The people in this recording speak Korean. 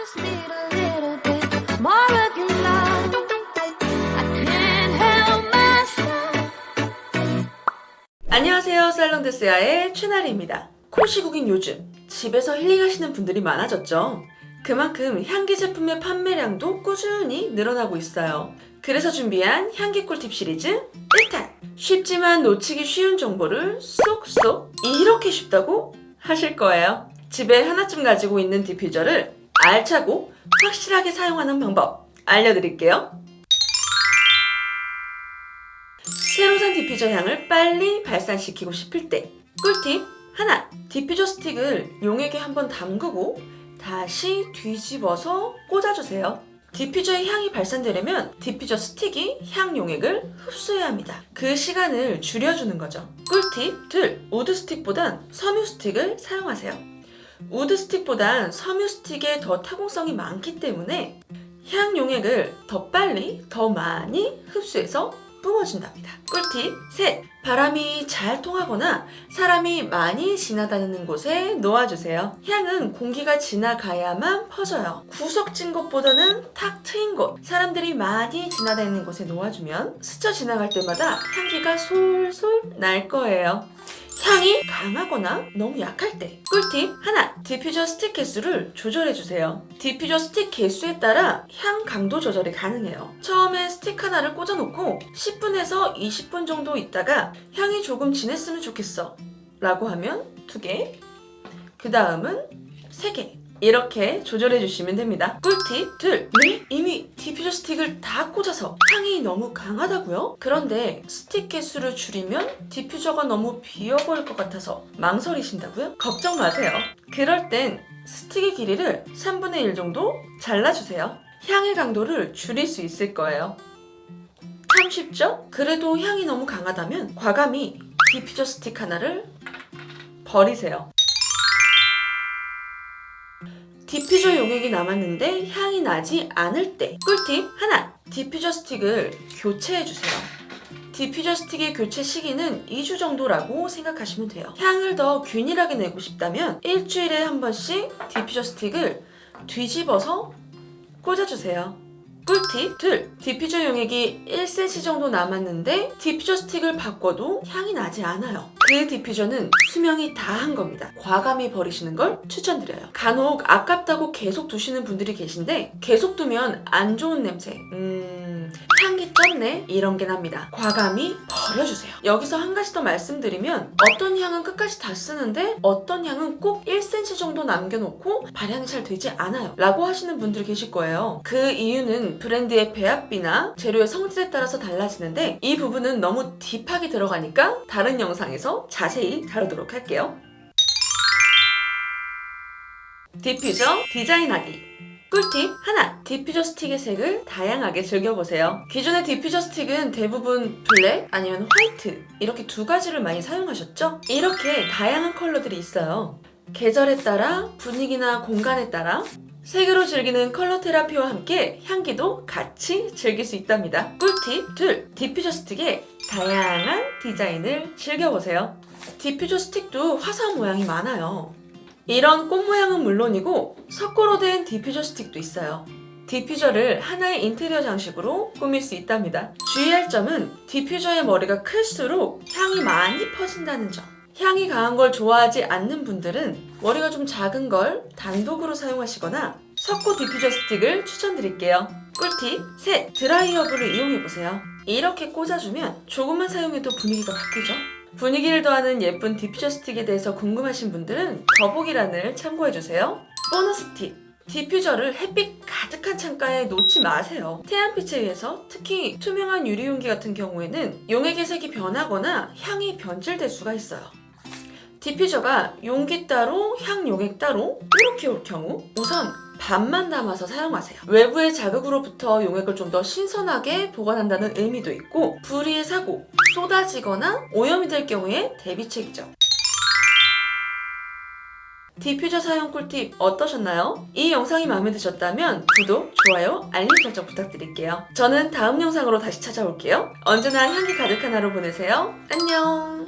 just need a little bit more of your love. I can't help myself. 안녕하세요, 살롱드스야의 최나리입니다. 코 시국인 요즘 집에서 힐링하시는 분들이 많아졌죠. 그만큼 향기 제품의 판매량도 꾸준히 늘어나고 있어요. 그래서 준비한 향기 꿀팁 시리즈 1탄! 쉽지만 놓치기 쉬운 정보를 쏙쏙 이렇게 쉽다고 하실 거예요. 집에 하나쯤 가지고 있는 디퓨저를 알차고 확실하게 사용하는 방법 알려드릴게요. 새로 산 디퓨저 향을 빨리 발산시키고 싶을 때 꿀팁 하나! 디퓨저 스틱을 용액에 한번 담그고 다시 뒤집어서 꽂아주세요. 디퓨저의 향이 발산되려면 디퓨저 스틱이 향 용액을 흡수해야 합니다. 그 시간을 줄여주는 거죠. 꿀팁 둘! 우드 스틱보단 섬유 스틱을 사용하세요. 우드 스틱보단 섬유 스틱에 더 타공성이 많기 때문에 향 용액을 더 빨리 더 많이 흡수해서 뿜어준답니다. 꿀팁 셋! 바람이 잘 통하거나 사람이 많이 지나다니는 곳에 놓아주세요. 향은 공기가 지나가야만 퍼져요. 구석진 곳보다는 탁 트인 곳, 사람들이 많이 지나다니는 곳에 놓아주면 스쳐 지나갈 때마다 향기가 솔솔 날 거예요. 향이 강하거나 너무 약할 때 꿀팁 하나! 디퓨저 스틱 개수를 조절해주세요. 디퓨저 스틱 개수에 따라 향 강도 조절이 가능해요. 처음에 스틱 하나를 꽂아놓고 10분에서 20분 정도 있다가 향이 조금 진했으면 좋겠어 라고 하면 2개, 그 다음은 3개 이렇게 조절해 주시면 됩니다. 꿀팁 둘! 네? 이미 디퓨저 스틱을 다 꽂아서 향이 너무 강하다고요? 그런데 스틱 개수를 줄이면 디퓨저가 너무 비어버릴 것 같아서 망설이신다고요? 걱정 마세요. 그럴 땐 스틱의 길이를 3분의 1 정도 잘라주세요. 향의 강도를 줄일 수 있을 거예요. 참 쉽죠? 그래도 향이 너무 강하다면 과감히 디퓨저 스틱 하나를 버리세요. 디퓨저 용액이 남았는데 향이 나지 않을 때 꿀팁 하나! 디퓨저 스틱을 교체해주세요. 디퓨저 스틱의 교체 시기는 2주 정도라고 생각하시면 돼요. 향을 더 균일하게 내고 싶다면 일주일에 한 번씩 디퓨저 스틱을 뒤집어서 꽂아주세요. 꿀팁 둘! 디퓨저 용액이 1cm 정도 남았는데 디퓨저 스틱을 바꿔도 향이 나지 않아요. 그 디퓨저는 수명이 다한 겁니다. 과감히 버리시는 걸 추천드려요. 간혹 아깝다고 계속 두시는 분들이 계신데 계속 두면 안 좋은 냄새, 향기 쪘네? 이런 게 납니다. 과감히 버려주세요. 여기서 한 가지 더 말씀드리면 어떤 향은 끝까지 다 쓰는데 어떤 향은 꼭 1cm 정도 남겨놓고 발향이 잘 되지 않아요 라고 하시는 분들 계실 거예요. 그 이유는 브랜드의 배합비나 재료의 성질에 따라서 달라지는데 이 부분은 너무 딥하게 들어가니까 다른 영상에서 자세히 다루도록 할게요. 디퓨저 디자인하기 꿀팁 하나! 디퓨저 스틱의 색을 다양하게 즐겨보세요. 기존의 디퓨저 스틱은 대부분 블랙 아니면 화이트 이렇게 두 가지를 많이 사용하셨죠? 이렇게 다양한 컬러들이 있어요. 계절에 따라 분위기나 공간에 따라 색으로 즐기는 컬러 테라피와 함께 향기도 같이 즐길 수 있답니다. 꿀팁 둘! 디퓨저 스틱의 다양한 디자인을 즐겨보세요. 디퓨저 스틱도 화사 모양이 많아요. 이런 꽃 모양은 물론이고 석고로 된 디퓨저 스틱도 있어요. 디퓨저를 하나의 인테리어 장식으로 꾸밀 수 있답니다. 주의할 점은 디퓨저의 머리가 클수록 향이 많이 퍼진다는 점. 향이 강한 걸 좋아하지 않는 분들은 머리가 좀 작은 걸 단독으로 사용하시거나 석고 디퓨저 스틱을 추천드릴게요. 꿀팁 셋! 드라이어블을 이용해보세요. 이렇게 꽂아주면 조금만 사용해도 분위기가 바뀌죠? 분위기를 더하는 예쁜 디퓨저 스틱에 대해서 궁금하신 분들은 더보기란을 참고해주세요. 보너스 팁! 디퓨저를 햇빛 가득한 창가에 놓지 마세요. 태양빛에 의해서 특히 투명한 유리용기 같은 경우에는 용액의 색이 변하거나 향이 변질될 수가 있어요. 디퓨저가 용기 따로, 향 용액 따로 이렇게 올 경우 우선 반만 담아서 사용하세요. 외부의 자극으로부터 용액을 좀 더 신선하게 보관한다는 의미도 있고 불의의 사고, 쏟아지거나 오염이 될 경우에 대비책이죠. 디퓨저 사용 꿀팁 어떠셨나요? 이 영상이 마음에 드셨다면 구독, 좋아요, 알림 설정 부탁드릴게요. 저는 다음 영상으로 다시 찾아올게요. 언제나 향기 가득한 하루 보내세요. 안녕!